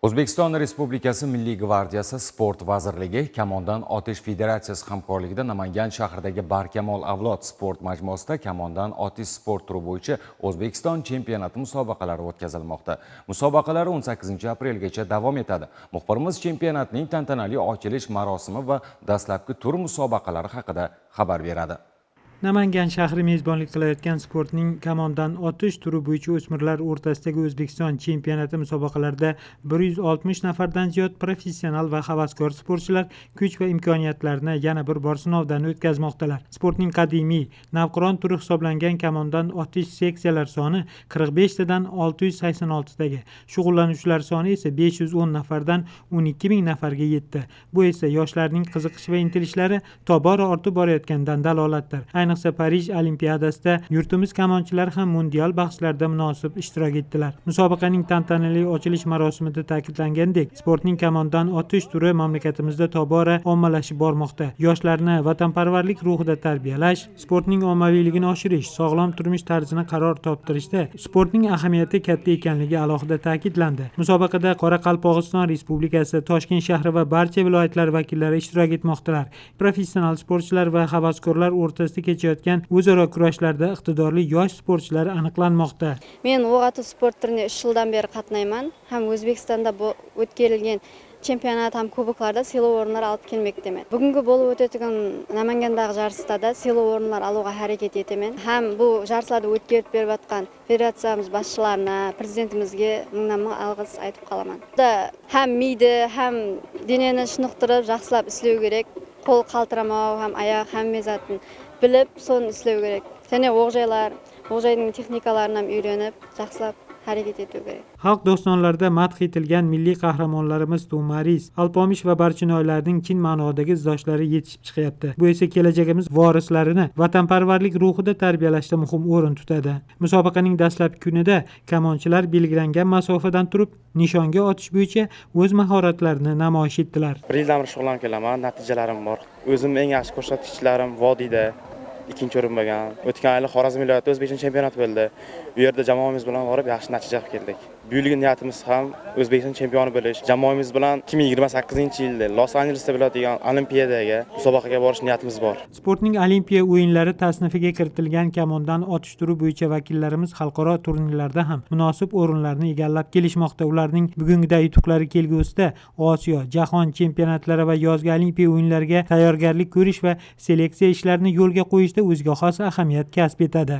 O'zbekiston Respublikasi Milliy gvardiyasi Sport vazirligi Kamondan otish federatsiyasi hamkorligida Namangan shahridagi Barkamol avlod sport majmuasida kamondan otish sport turi bo'yicha O'zbekiston chempionati musobaqalari o'tkazilmoqda. Musobaqalar 18 aprelgacha davom etadi. Muxbirimiz chempionatning tantanali ochilish marosimi va dastlabki tur musobaqalari haqida xabar beradi. Namangan shahri mezbonlik qilayotgan sportning kamondan otish turi bo'yicha o'smirlar o'rtasidagi O'zbekiston chempionati musobaqalarida 160 nafardan ziyod professional va havaskor sportchilar kuch va imkoniyatlarini yana bir bor sinovdan o'tkazmoqdalar. Sportning qadimiy, navqiron turi hisoblangan kamondan otish seksiyalar soni 45 tadan 686 taga, shug'ullanuvchilar soni esa 510 nafardan 12 ming nafarga yetdi. Bu esa yoshlarning qiziqish va intilishlari tobora ortib borayotganidan dalolatdir. Ayniqsa Parij Olimpiadasida yurtimiz kamonchilari ham mundial bahslarda munosib ishtirok etdilar. Musobaqaning tantanali ochilish marosimida ta'kidlangandek, sportning kamondan otish turi mamlakatimizda tobora ommalashib bormoqda. Yoshlarni vatanparvarlik ruhida tarbiyalash, sportning ommaviyligini oshirish, sog'lom turmush tarzini qaror toptirishda sportning ahamiyati katta ekanligi alohida ta'kidlandi. Musobaqada Qoraqalpog'iston Respublikasi, Toshkent shahri va barcha viloyatlar vakillari ishtirok etmoqdalar. Professional sportchilar va havaskorlar o'rtasida kechayotgan o'zaro kurashlarda iqtidorli yosh sportchilar aniqlanmoqda. Men o'q otish sport turine 3 yildan beri qatnayman. Ham O'zbekistonda o'tkazilgan chempionat ham kuboklarda silo o'rinlar olib kelmoqdaman. Bugungi bo'lib o'tayotgan Namangandagi jarishlarda silo o'rinlar olishga harakat etaman. Ham bu jarishlarda o'tkazib berayotgan federatsiyamiz boshchilarina, prezidentimizga mingdan-ming alqis aytib qolaman. Ham miyda, ham deneni shiniqtirib, yaxshilab ishlash kerak. Qo'l qaltiramaw, ham oyoq, ham mezatni bilib, so'ni ishlash kerak. Yana o'g'jayning texnikalarini ham o'rganib, yaxshilab harakat etish kerak. Xalq dostonlarida madh etilgan milliy qahramonlarimiz To'maris, Alpomish va Barchinoylarning chin ma'nodagi izdoshlari yetishib chiqyapti. Bu esa kelajagimiz vorislarini vatanparvarlik ruhida tarbiyalashda muhim o'rin tutadi. Musobaqaning dastlabki kunida kamonchilar belgilangan masofadan turib nishonga otish bo'yicha o'z mahoratlarini namoyish etdilar. 1 yildan beri shug'ullanib kelaman, natijalarim bor. O'zim eng yaxshi ko'rsatkichlarim Vodiyda ikkinchi o'rin bo'lgan. O'tgan yil Xorazm viloyati O'zbekiston chempionati bo'ldi. Bu yerda jamoamiz bilan borib yaxshi natija qilib keldik. Bu yilgi niyatimiz ham O'zbekiston chempioni bo'lish. Jamoamiz bilan 2028-yilda Los Anjelesda bo'ladigan Olimpiadaga musobaqaga borish niyatimiz bor. Sportning Olimpiya o'yinlari tasnifiga kiritilgan kamondan otish turi bo'yicha vakillarimiz xalqaro turnirlarda ham munosib o'rinlarni egallab kelishmoqda. Ularning bugungi yutuqlari kelgusida Osiyo, Jahon chempionatlari va yozgi Olimpiya o'yinlariga tayyorgarlik ko'rish va seleksiya ishlarini yo'lga qo'yishda o'ziga xos ahamiyat kasb etadi.